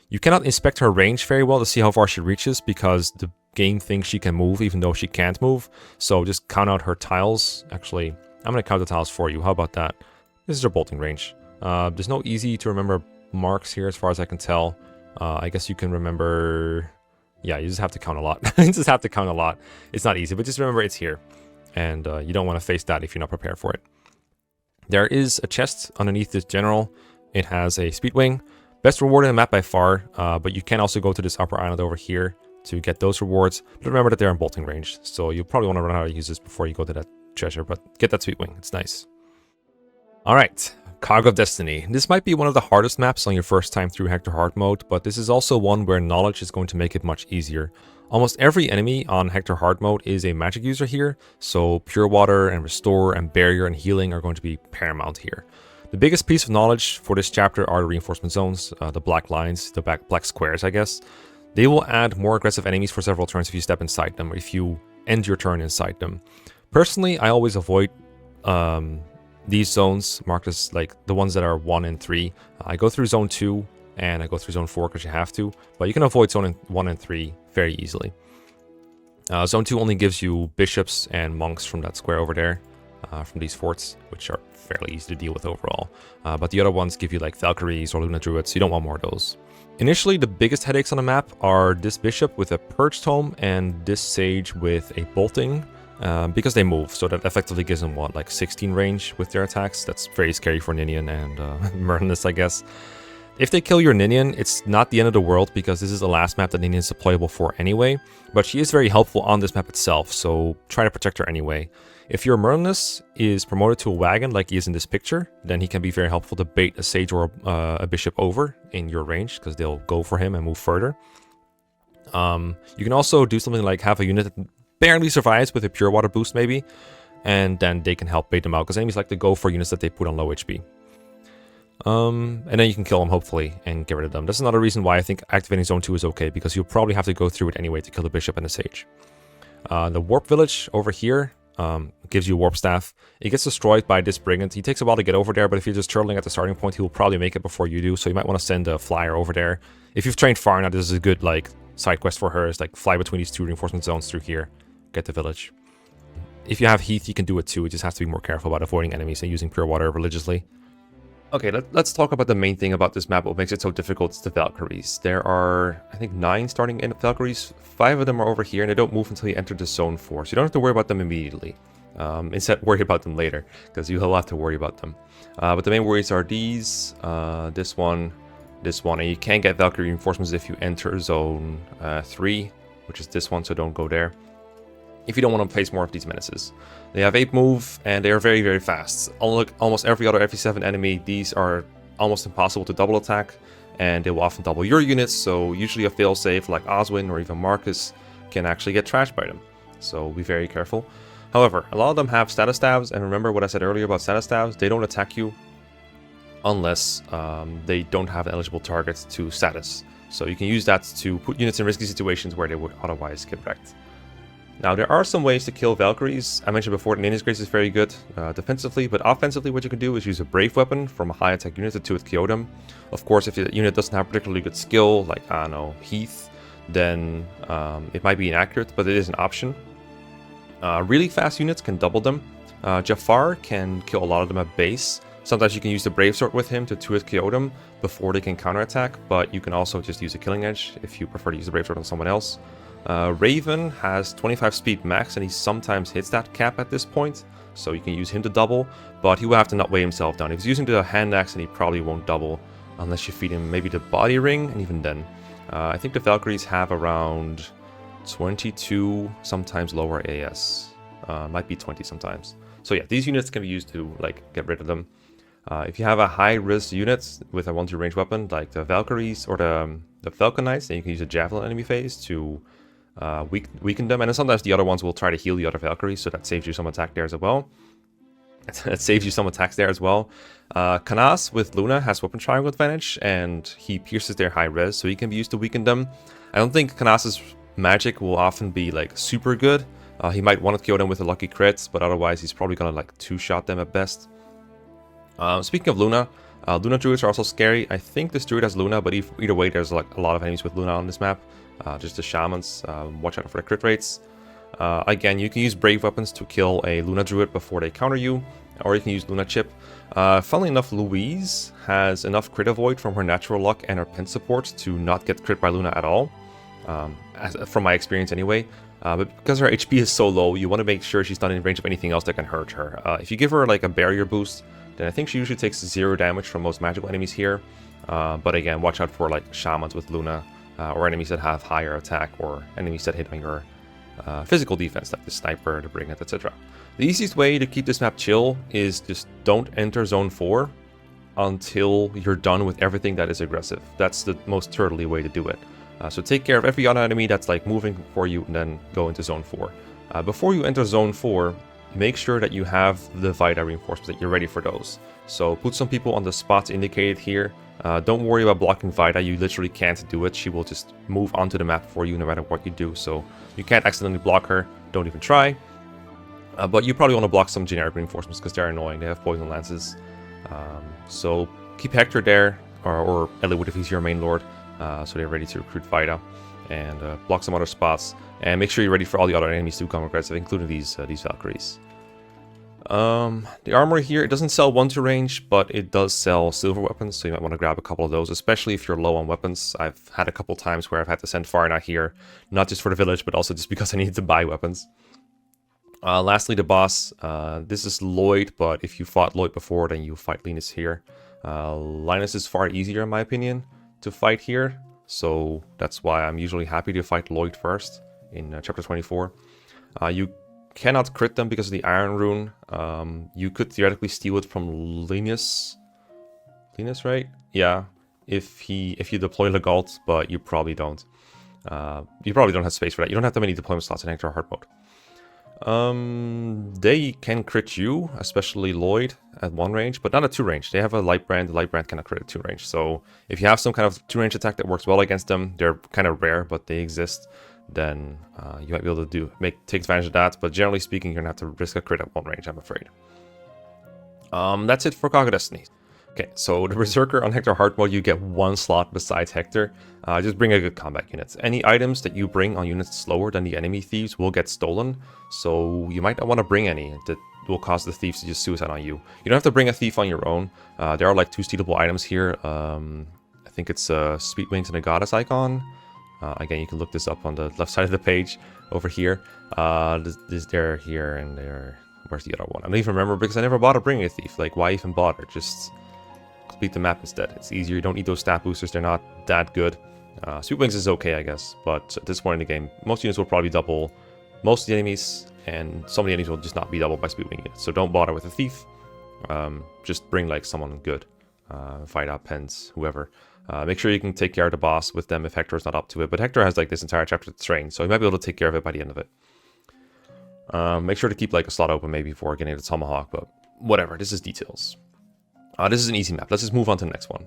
A: You cannot inspect her range very well to see how far she reaches because the game thinks she can move even though she can't move. So just count out her tiles. Actually, I'm going to count the tiles for you. How about that? This is her bolting range. There's no easy to remember marks here as far as I can tell. I guess you can remember... Yeah, you just have to count a lot. You just have to count a lot. It's not easy, but just remember it's here. And you don't want to face that if you're not prepared for it. There is a chest underneath this general. It has a speed wing. Best reward in the map by far, but you can also go to this upper island over here to get those rewards. But remember that they're in bolting range, so you probably want to learn how to use this before you go to that treasure, but get that speed wing. It's nice. Alright, Cog of Destiny. This might be one of the hardest maps on your first time through Hector hard mode, but this is also one where knowledge is going to make it much easier. Almost every enemy on Hector hard mode is a magic user here, so pure water and restore and barrier and healing are going to be paramount here. The biggest piece of knowledge for this chapter are the reinforcement zones, the black lines, the black squares, I guess. They will add more aggressive enemies for several turns if you step inside them, or if you end your turn inside them. Personally, I always avoid these zones marked as like the ones that are 1 and 3. I go through zone 2 and I go through zone 4 because you have to, but you can avoid zone 1 and 3 very easily. Zone 2 only gives you bishops and monks from that square over there, from these forts, which are fairly easy to deal with overall. But the other ones give you like Valkyries or Luna Druids, so you don't want more of those. Initially, the biggest headaches on the map are this bishop with a purge tome and this sage with a bolting, because they move, so that effectively gives them what, like 16 range with their attacks. That's very scary for Ninian and Merlinus, I guess. If they kill your Ninian, it's not the end of the world because this is the last map that Ninian is deployable for anyway, but she is very helpful on this map itself, so try to protect her anyway. If your Merlinus is promoted to a wagon like he is in this picture, then he can be very helpful to bait a sage or a bishop over in your range because they'll go for him and move further. You can also do something like have a unit that barely survives with a pure water boost maybe, and then they can help bait them out because enemies like to go for units that they put on low HP. And then you can kill them hopefully and get rid of them. That's another reason why I think activating zone 2 is okay, because you'll probably have to go through it anyway to kill the bishop and the sage. The warp village over here gives you a warp staff. It gets destroyed by this brigand. He takes a while to get over there, but if you're just turtling at the starting point, he will probably make it before you do, so you might want to send a flyer over there. If you've trained far enough, this is a good like side quest for her, is like fly between these 2 reinforcement zones through here, get the village. If you have Heath, you can do it too. You just have to be more careful about avoiding enemies and using pure water religiously. Okay, let's talk about the main thing about this map, what makes it so difficult. It's the Valkyries. There are, I think, 9 starting in Valkyries. 5 of them are over here, and they don't move until you enter the zone 4, so you don't have to worry about them immediately. Instead, worry about them later, because you'll have to worry about them. But the main worries are these, this one, and you can get Valkyrie reinforcements if you enter zone 3, which is this one, so don't go there. If you don't want to face more of these menaces. They have 8 move, and they are very, very fast. Unlike almost every other FE7 enemy, these are almost impossible to double attack, and they will often double your units, so usually a failsafe like Oswin or even Marcus can actually get trashed by them. So be very careful. However, a lot of them have status stabs, and remember what I said earlier about status stabs, they don't attack you unless they don't have an eligible target to status. So you can use that to put units in risky situations where they would otherwise get wrecked. Now, there are some ways to kill Valkyries. I mentioned before, Ninian's Grace is very good defensively, but offensively what you can do is use a Brave Weapon from a high attack unit to KO them. Of course, if the unit doesn't have particularly good skill, like, I don't know, Heath, then it might be inaccurate, but it is an option. Really fast units can double them. Jafar can kill a lot of them at base. Sometimes you can use the Brave Sword with him to 2-hit KO them before they can counterattack, but you can also just use a Killing Edge if you prefer to use the Brave Sword on someone else. Raven has 25 speed max and he sometimes hits that cap at this point, so you can use him to double, but he will have to not weigh himself down. If he's using the hand axe, and he probably won't double unless you feed him maybe the body ring, and even then. I think the Valkyries have around 22, sometimes lower AS. Might be 20 sometimes. So yeah, these units can be used to like get rid of them. If you have a high risk unit with a 1-2 range weapon, like the Valkyries or the Falcon Knights, then you can use a Javelin enemy phase to weaken them. And then sometimes the other ones will try to heal the other Valkyries, so that saves you some attack there as well. It saves you some attacks there as well. Kenneth with Luna has weapon triangle advantage, and he pierces their high res, so he can be used to weaken them. I don't think Kenneth's magic will often be like super good. He might want to kill them with a lucky crit, but otherwise he's probably gonna like 2-shot them at best. Speaking of Luna, Luna druids are also scary. I think this druid has Luna, but either way, there's like a lot of enemies with Luna on this map. Just the shamans, watch out for the crit rates. Again, you can use brave weapons to kill a Luna druid before they counter you, or you can use Luna chip. Funnily enough, Louise has enough crit avoid from her natural luck and her pin support to not get crit by Luna at all, from my experience anyway. But because her HP is so low, you want to make sure she's not in range of anything else that can hurt her. If you give her like a barrier boost, then I think she usually takes 0 damage from most magical enemies here. But again, watch out for like shamans with Luna, or enemies that have higher attack, or enemies that hit on your physical defense, like the sniper, the brigand, etc. The easiest way to keep this map chill is just don't enter zone 4 until you're done with everything that is aggressive. That's the most turtly way to do it. So take care of every other enemy that's like moving for you, and then go into zone 4. Before you enter zone 4, make sure that you have the Vita reinforcements, that you're ready for those. So put some people on the spots indicated here. Don't worry about blocking Vita, you literally can't do it. She will just move onto the map for you no matter what you do, so you can't accidentally block her, don't even try. But you probably want to block some generic reinforcements because they're annoying, they have poison lances. So keep Hector there, or Eliwood if he's your main lord, so they're ready to recruit Vita, and block some other spots. And make sure you're ready for all the other enemies to become aggressive, including these Valkyries. The armor here, it doesn't sell 1-2 range, but it does sell silver weapons, so you might want to grab a couple of those, especially if you're low on weapons. I've had a couple times where I've had to send Farna here, not just for the village, but also just because I needed to buy weapons. Lastly, the boss. This is Lloyd, but if you fought Lloyd before, then you fight Linus here. Linus is far easier, in my opinion, to fight here, so that's why I'm usually happy to fight Lloyd first in chapter 24. You cannot crit them because of the Iron Rune. You could theoretically steal it from Linus. Linus, right? Yeah. If you deploy Legault, but you probably don't. You probably don't have space for that. You don't have that many deployment slots in Hector hard mode. They can crit you, especially Lloyd, at 1 range, but not at 2 range. They have a light brand. The light brand cannot crit at 2 range. So if you have some kind of 2 range attack that works well against them, they're kind of rare, but they exist, then you might be able to take advantage of that. But generally speaking, you're gonna have to risk a crit at 1 range, I'm afraid. That's it for Cog of Destiny. Okay, so the Berserker on Hector hard mode, you get 1 slot besides Hector. Just bring a good combat unit. Any items that you bring on units slower than the enemy thieves will get stolen, so you might not want to bring any that will cause the thieves to just suicide on you. You don't have to bring a thief on your own. There are like 2 stealable items here. I think it's Sweet Wings and a Goddess icon. Again, you can look this up on the left side of the page over here. They're here and there. Where's the other one? I don't even remember because I never bothered bringing a thief. Like, why even bother? Just complete the map instead. It's easier. You don't need those stat boosters. They're not that good. Sweet Wings is okay, I guess, but at this point in the game, most units will probably double most of the enemies, and some of the enemies will just not be doubled by Sweet Wing units. So don't bother with a thief. Just bring like someone good. Fight out Pens, whoever. Make sure you can take care of the boss with them if Hector is not up to it. But Hector has like this entire chapter to train, so he might be able to take care of it by the end of it. Make sure to keep like a slot open maybe before getting the Tomahawk, but whatever, this is details. This is an easy map. Let's just move on to the next one.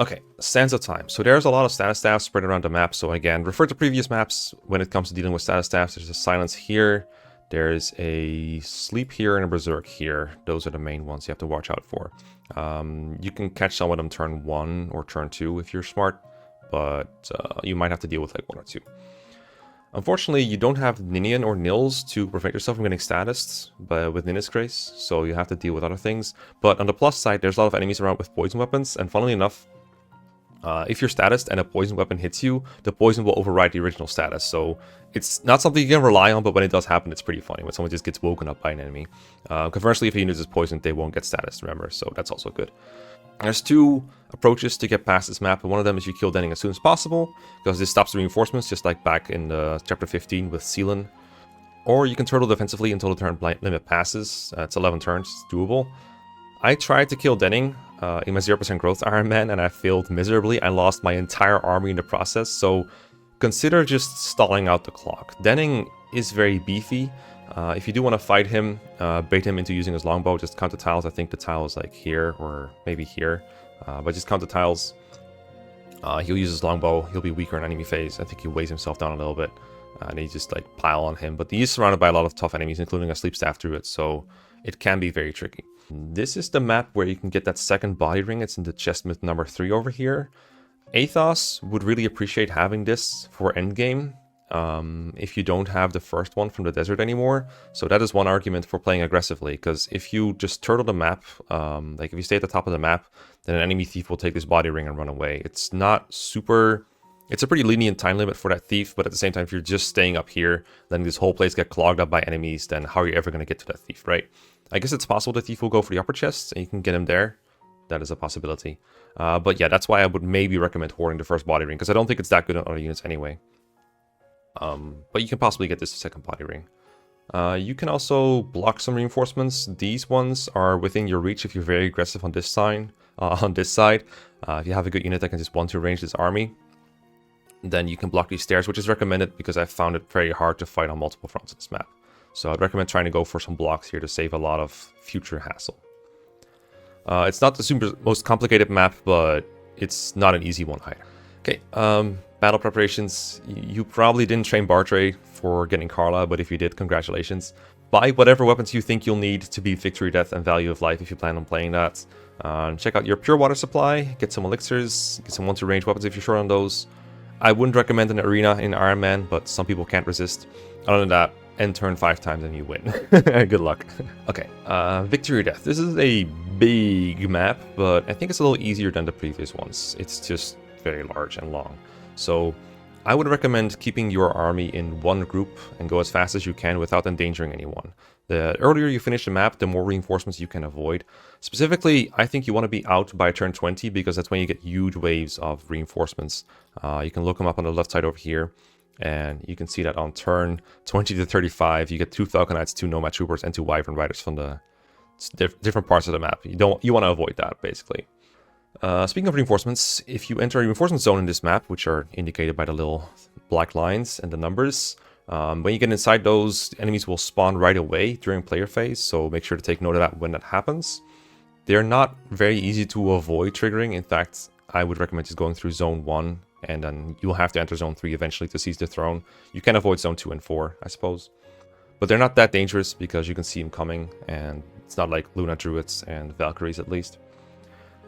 A: Okay, stanza time. So there's a lot of status staffs spread around the map. So again, refer to previous maps when it comes to dealing with status staffs. There's a silence here. There's a sleep here and a berserk here. Those are the main ones you have to watch out for. You can catch some of them turn 1 or turn 2 if you're smart, but you might have to deal with like 1 or 2. Unfortunately, you don't have Ninian or Nils to prevent yourself from getting status with Ninja's Grace, so you have to deal with other things. But on the plus side, there's a lot of enemies around with poison weapons, and funnily enough, If you're statused and a poison weapon hits you, the poison will override the original status. So it's not something you can rely on, but when it does happen, it's pretty funny when someone just gets woken up by an enemy. Conversely, if a unit is poisoned, they won't get status, remember, so that's also good. There's two approaches to get past this map, and one of them is you kill Denning as soon as possible, because this stops the reinforcements, just like back in chapter 15 with Sealan. Or you can turtle defensively until the turn limit passes. It's 11 turns, it's doable. I tried to kill Denning in my 0% growth Iron Man, and I failed miserably. I lost my entire army in the process, so consider just stalling out the clock. Denning is very beefy. If you do want to fight him, bait him into using his longbow, just count the tiles. I think the tile is like here, or maybe here. But just count the tiles. He'll use his longbow. He'll be weaker in enemy phase. I think he weighs himself down a little bit. And he just like pile on him. But he's surrounded by a lot of tough enemies, including a sleep staff druid, so it can be very tricky. This is the map where you can get that second body ring. It's in the chest myth number 3 over here. Athos would really appreciate having this for endgame. If you don't have the first one from the desert anymore. So that is one argument for playing aggressively, because if you just turtle the map, like if you stay at the top of the map, then an enemy thief will take this body ring and run away. It's not super... It's a pretty lenient time limit for that thief, but at the same time, if you're just staying up here, letting this whole place get clogged up by enemies, then how are you ever going to get to that thief, right? I guess it's possible the thief will go for the upper chests, and you can get him there. That is a possibility. But yeah, that's why I would maybe recommend hoarding the first body ring, because I don't think it's that good on other units anyway. But you can possibly get this second body ring. You can also block some reinforcements. These ones are within your reach if you're very aggressive on this side. If you have a good unit that can just 1-2 range this army, then you can block these stairs, which is recommended because I found it very hard to fight on multiple fronts of this map. So I'd recommend trying to go for some blocks here to save a lot of future hassle. It's not the most complicated map, but it's not an easy one either. Okay, battle preparations. You probably didn't train Bartray for getting Carla, but if you did, congratulations. Buy whatever weapons you think you'll need to beat Victory, Death, and Value of Life if you plan on playing that. Check out your pure water supply, get some elixirs, get some 1-2 range weapons if you're short on those. I wouldn't recommend an arena in Iron Man, but some people can't resist. Other than that, end turn 5 times and you win. Good luck. Okay, Victory or Death. This is a big map, but I think it's a little easier than the previous ones. It's just very large and long. So I would recommend keeping your army in one group and go as fast as you can without endangering anyone. The earlier you finish the map, the more reinforcements you can avoid. Specifically, I think you want to be out by turn 20 because that's when you get huge waves of reinforcements. You can look them up on the left side over here, and you can see that on turn 20 to 35, you get 2 Falcon Knights, 2 Nomad Troopers, and 2 Wyvern Riders from the different parts of the map. You want to avoid that, basically. Speaking of reinforcements, if you enter a reinforcement zone in this map, which are indicated by the little black lines and the numbers, when you get inside those, enemies will spawn right away during player phase, so make sure to take note of that when that happens. They're not very easy to avoid triggering. In fact, I would recommend just going through zone 1, and then you'll have to enter zone 3 eventually to seize the throne. You can avoid zone 2 and 4, I suppose. But they're not that dangerous because you can see them coming, and it's not like Luna Druids and Valkyries at least.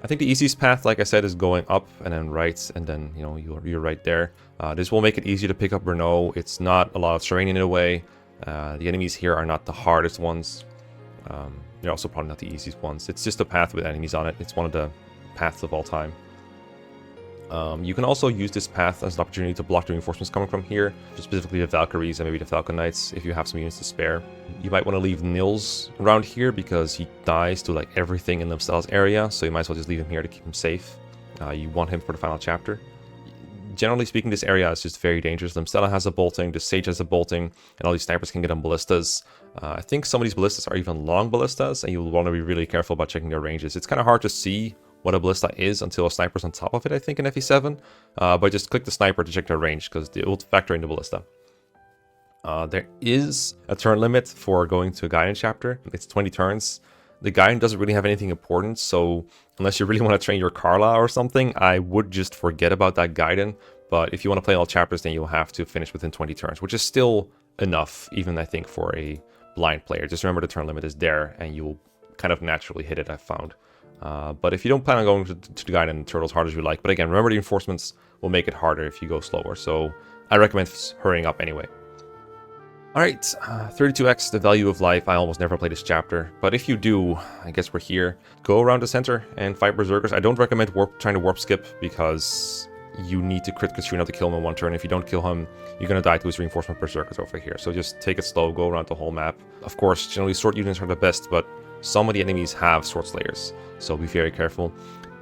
A: I think the easiest path, like I said, is going up and then right, and then, you know, you're right there. This will make it easier to pick up Renault. It's not a lot of terrain in a way. The enemies here are not the hardest ones. They're also probably not the easiest ones. It's just a path with enemies on it. It's one of the paths of all time. You can also use this path as an opportunity to block the reinforcements coming from here, specifically the Valkyries and maybe the Falcon Knights if you have some units to spare. You might want to leave Nils around here because he dies to like everything in Limstella's area, so you might as well just leave him here to keep him safe. You want him for the final chapter. Generally speaking, this area is just very dangerous. Limstella has a bolting, the Sage has a bolting, and all these snipers can get on ballistas. I think some of these ballistas are even long ballistas, and you'll want to be really careful about checking their ranges. It's kind of hard to see what a ballista is until a sniper's on top of it, I think, in FE7. But just click the sniper to check their range, because it will factor in the ballista. There is a turn limit for going to a Gaiden chapter. It's 20 turns. The Gaiden doesn't really have anything important, so unless you really want to train your Carla or something, I would just forget about that Gaiden. But if you want to play all chapters, then you'll have to finish within 20 turns, which is still enough, even I think, for a blind player. Just remember the turn limit is there, and you'll kind of naturally hit it, I've found. But if you don't plan on going to the Gaiden and Turtle as hard as you like, but again, remember the reinforcements will make it harder if you go slower, so I recommend hurrying up anyway. Alright, 32x, the value of life. I almost never play this chapter, but if you do, I guess we're here. Go around the center and fight Berserkers. I don't recommend trying to warp skip, because you need to crit Katrina to kill him in one turn. If you don't kill him, you're gonna die to his reinforcement Berserkers over here. So just take it slow, go around the whole map. Of course, generally sword units are the best, but some of the enemies have sword slayers, so be very careful.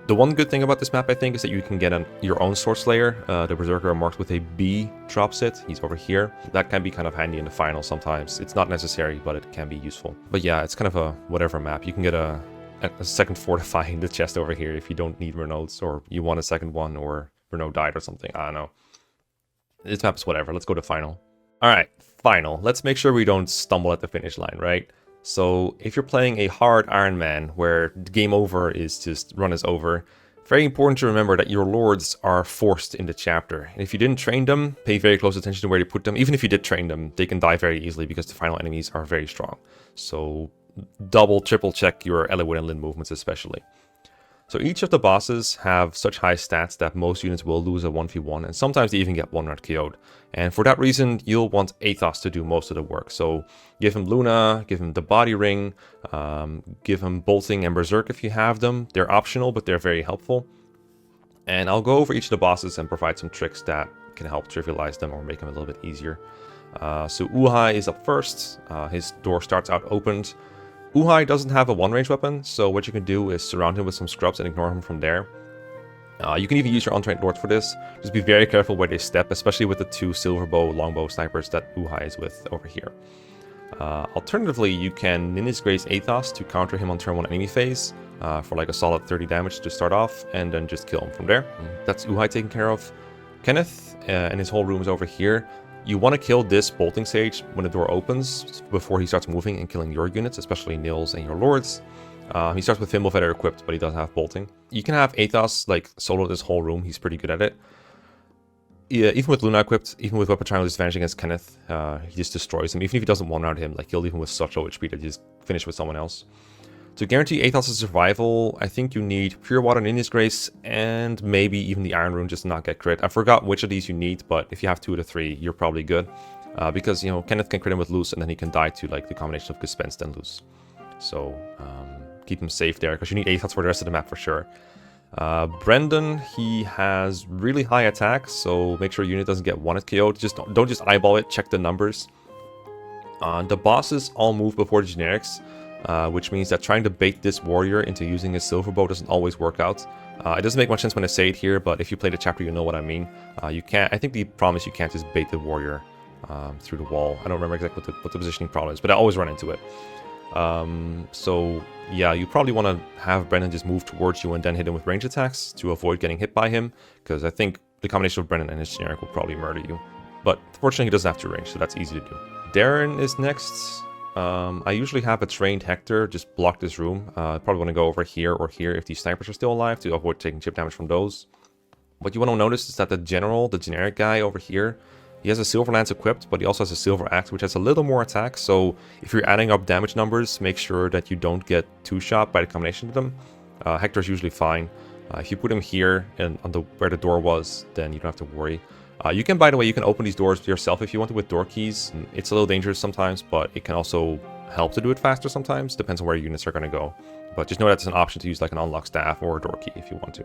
A: The one good thing about this map, I think, is that you can get your own Sword Slayer. The Berserker marked with a B drops it. He's over here. That can be kind of handy in the final sometimes. It's not necessary, but it can be useful. But yeah, it's kind of a whatever map. You can get a second fortify in the chest over here if you don't need Renaults, or you want a second one, or Renault died or something. I don't know. This map is whatever. Let's go to final. Alright, final. Let's make sure we don't stumble at the finish line, right? So if you're playing a hard Iron Man where game over is just run is over, very important to remember that your lords are forced in the chapter. And if you didn't train them, pay very close attention to where you put them. Even if you did train them, they can die very easily because the final enemies are very strong. So double, triple check your Elowood and Lin movements especially. So each of the bosses have such high stats that most units will lose a 1v1, and sometimes they even get one-shot KO'd. And for that reason, you'll want Athos to do most of the work. So give him Luna, give him the body ring, give him bolting and berserk if you have them. They're optional, but they're very helpful. And I'll go over each of the bosses and provide some tricks that can help trivialize them or make them a little bit easier. So Uhai is up first. His door starts out opened. Uhai doesn't have a one-range weapon, so what you can do is surround him with some scrubs and ignore him from there. You can even use your untrained lords for this. Just be very careful where they step, especially with the two silverbow longbow snipers that Uhai is with over here. Alternatively, you can Ninja's Grace Athos to counter him on turn 1 enemy phase for like a solid 30 damage to start off, and then just kill him from there. That's Uhai taken care of. Kenneth and his whole room is over here. You want to kill this bolting sage when the door opens before he starts moving and killing your units, especially Nils and your lords. He starts with Thimble Feather equipped, but he doesn't have bolting. You can have Athos like solo this whole room. He's pretty good at it. Yeah, even with Luna equipped, even with Weapon Triangle disadvantage against Kenneth, he just destroys him. Even if he doesn't one-round him, like he'll leave him with such low HP that he just finish with someone else. To guarantee Athos' survival, I think you need Pure Water, Ninja's Grace, and maybe even the Iron Rune just to not get crit. I forgot which of these you need, but if you have 2 of the 3, you're probably good. Because, you know, Kenneth can crit him with Loose, and then he can die to, like, the combination of Dispensed and Loose. So, keep him safe there, because you need Athos for the rest of the map for sure. Brendan, he has really high attack, so make sure your unit doesn't get one-hit KO'd. Just don't just eyeball it, check the numbers. The bosses all move before the generics. Which means that trying to bait this warrior into using his silver bow doesn't always work out. It doesn't make much sense when I say it here, but if you play the chapter, you know what I mean. You can't. I think the problem is you can't just bait the warrior through the wall. I don't remember exactly what the positioning problem is, but I always run into it. So yeah, you probably want to have Brendan just move towards you and then hit him with range attacks to avoid getting hit by him, because I think the combination of Brendan and his generic will probably murder you. But fortunately, he doesn't have to range, so that's easy to do. Darren is next. I usually have a trained Hector just block this room. Probably want to go over here or here if these snipers are still alive to avoid taking chip damage from those. What you want to notice is that the general, the generic guy over here, he has a silver lance equipped, but he also has a silver axe, which has a little more attack. So if you're adding up damage numbers, make sure that you don't get two-shot by the combination of them. Hector's usually fine. If you put him here and on where the door was, then you don't have to worry. You can, by the way, you can open these doors yourself if you want to with door keys. It's a little dangerous sometimes, but it can also help to do it faster sometimes. Depends on where your units are going to go. But just know that's an option to use like an unlock staff or a door key if you want to.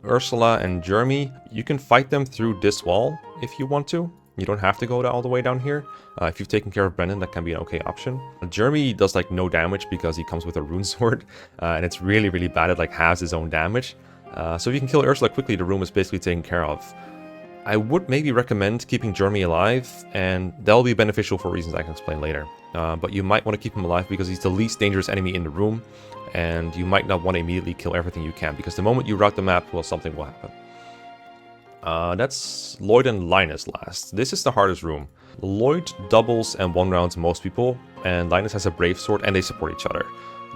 A: Ursula and Jerme, you can fight them through this wall if you want to. You don't have to go all the way down here. If you've taken care of Brendan, that can be an okay option. Jerme does like no damage because he comes with a rune sword. And it's really, really bad. It like halves his own damage. So if you can kill Ursula quickly, the room is basically taken care of. I would maybe recommend keeping Jerme alive, and that'll be beneficial for reasons I can explain later. But you might want to keep him alive because he's the least dangerous enemy in the room, and you might not want to immediately kill everything you can, because the moment you route the map, well, something will happen. That's Lloyd and Linus last. This is the hardest room. Lloyd doubles and one-rounds most people, and Linus has a brave sword, and they support each other.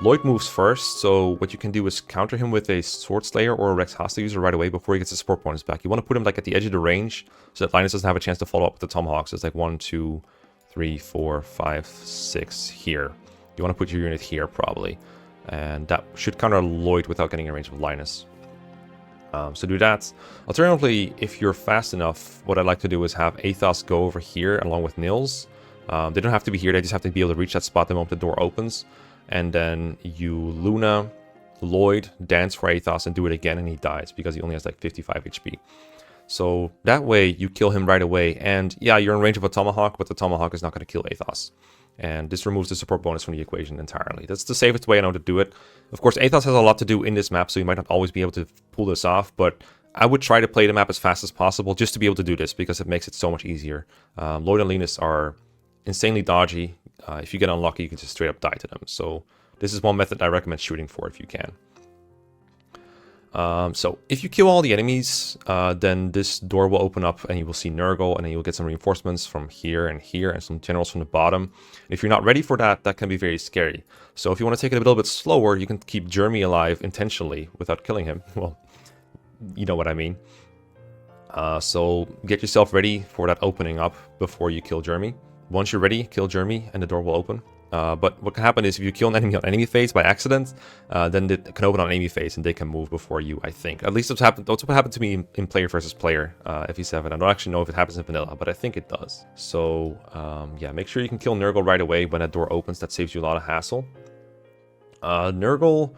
A: Lloyd moves first, so what you can do is counter him with a Sword Slayer or a Rex Hasta user right away before he gets his support bonus back. You want to put him like at the edge of the range so that Linus doesn't have a chance to follow up with the Tomahawks. It's like 1, 2, 3, 4, 5, 6 here. You want to put your unit here probably. And that should counter Lloyd without getting in range of Linus. So do that. Alternatively, if you're fast enough, what I'd like to do is have Athos go over here along with Nils. They don't have to be here, they just have to be able to reach that spot the moment the door opens. And then you Luna, Lloyd, dance for Athos and do it again and he dies because he only has like 55 HP. So that way you kill him right away, and yeah, you're in range of a Tomahawk, but the Tomahawk is not going to kill Athos. And this removes the support bonus from the equation entirely. That's the safest way I know to do it. Of course, Athos has a lot to do in this map, so you might not always be able to pull this off, but I would try to play the map as fast as possible just to be able to do this, because it makes it so much easier. Lloyd and Linus are insanely dodgy. If you get unlucky, you can just straight up die to them. So this is one method I recommend shooting for if you can. So if you kill all the enemies, then this door will open up and you will see Nurgle, and then you'll get some reinforcements from here and some generals from the bottom. If you're not ready for that, that can be very scary. So if you want to take it a little bit slower, you can keep Jerme alive intentionally without killing him. Well, you know what I mean. So get yourself ready for that opening up before you kill Jerme. Once you're ready, kill Jerme and the door will open. But what can happen is if you kill an enemy on enemy phase by accident, then it can open on enemy phase and they can move before you, I think. At least that's what happened to me in player versus player, FE7. I don't actually know if it happens in vanilla, but I think it does. So, yeah, make sure you can kill Nurgle right away when that door opens. That saves you a lot of hassle. Nurgle,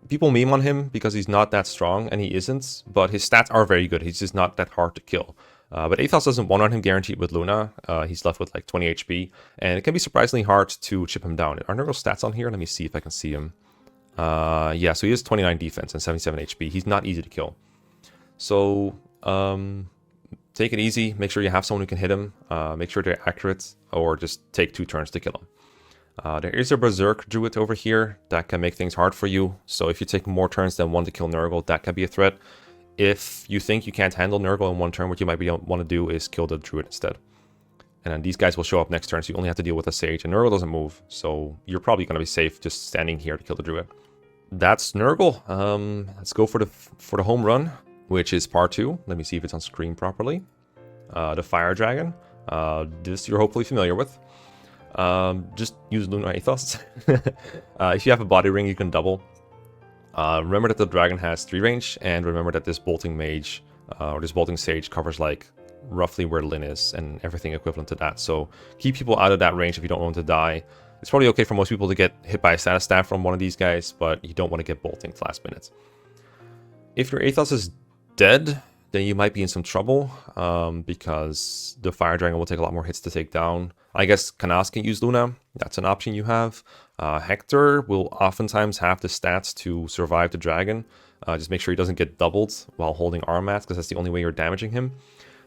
A: people meme on him because he's not that strong, and he isn't, but his stats are very good. He's just not that hard to kill. But Athos doesn't one-on him guaranteed with Luna. He's left with like 20 HP, and it can be surprisingly hard to chip him down. Are Nurgle's stats on here? Let me see if I can see him. Yeah, so he has 29 defense and 77 HP. He's not easy to kill. So, take it easy. Make sure you have someone who can hit him. Make sure they're accurate, or just take 2 turns to kill him. There is a Berserker Druid over here that can make things hard for you. So if you take more turns than 1 to kill Nurgle, that can be a threat. If you think you can't handle Nurgle in 1 turn, what you might want to do is kill the Druid instead. And then these guys will show up next turn, so you only have to deal with a Sage. And Nurgle doesn't move, so you're probably going to be safe just standing here to kill the Druid. That's Nurgle. Let's go for the home run, which is part 2. Let me see if it's on screen properly. The Fire Dragon. This you're hopefully familiar with. Just use Luna Athos. If you have a body ring, you can double. Remember that the dragon has 3 range, and remember that this bolting mage or this bolting sage covers like roughly where Lyn is and everything equivalent to that. So keep people out of that range if you don't want to die. It's probably okay for most people to get hit by a status staff from one of these guys, but you don't want to get bolting last minute. If your Athos is dead, then you might be in some trouble, because the Fire Dragon will take a lot more hits to take down. I guess Kenneth can use Luna. That's an option you have. Hector will oftentimes have the stats to survive the dragon. Just make sure he doesn't get doubled while holding arm mats, because that's the only way you're damaging him.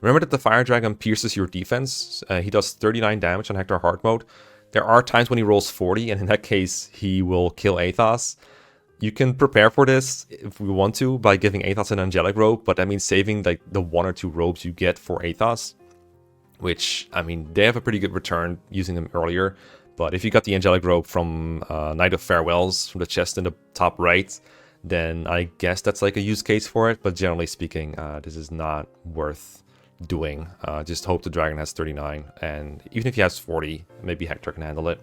A: Remember that the Fire Dragon pierces your defense. He does 39 damage on Hector hard mode. There are times when he rolls 40, and in that case, he will kill Athos. You can prepare for this if we want to by giving Athos an angelic robe, but that means saving like the 1 or 2 robes you get for Athos, which, I mean, they have a pretty good return using them earlier. But if you got the angelic robe from Night of Farewells from the chest in the top right, then I guess that's like a use case for it. But generally speaking, this is not worth doing. Just hope the dragon has 39, and even if he has 40, maybe Hector can handle it.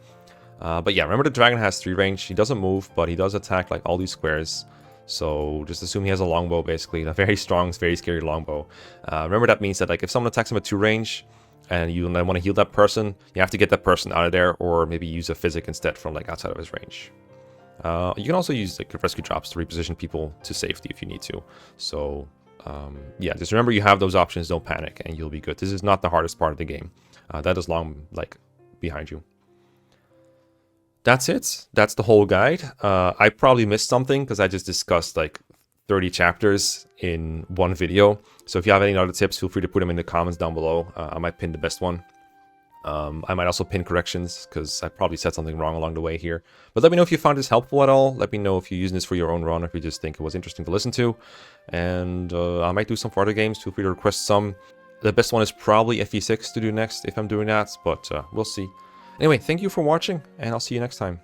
A: But yeah, remember the dragon has 3 range. He doesn't move, but he does attack like all these squares. So just assume he has a longbow, basically. A very strong, very scary longbow. Remember that means that like if someone attacks him at 2 range, and you want to heal that person, you have to get that person out of there, or maybe use a physic instead from like outside of his range. You can also use like rescue drops to reposition people to safety if you need to. So yeah, just remember you have those options, don't panic, and you'll be good. This is not the hardest part of the game. That is long like behind you. That's it. That's the whole guide. I probably missed something because I just discussed like 30 chapters in one video. So if you have any other tips, feel free to put them in the comments down below. I might pin the best one. I might also pin corrections because I probably said something wrong along the way here. But let me know if you found this helpful at all. Let me know if you're using this for your own run, or if you just think it was interesting to listen to. And I might do some for other games. Feel free to request some. The best one is probably FE6 to do next if I'm doing that, but we'll see. Anyway, thank you for watching, and I'll see you next time.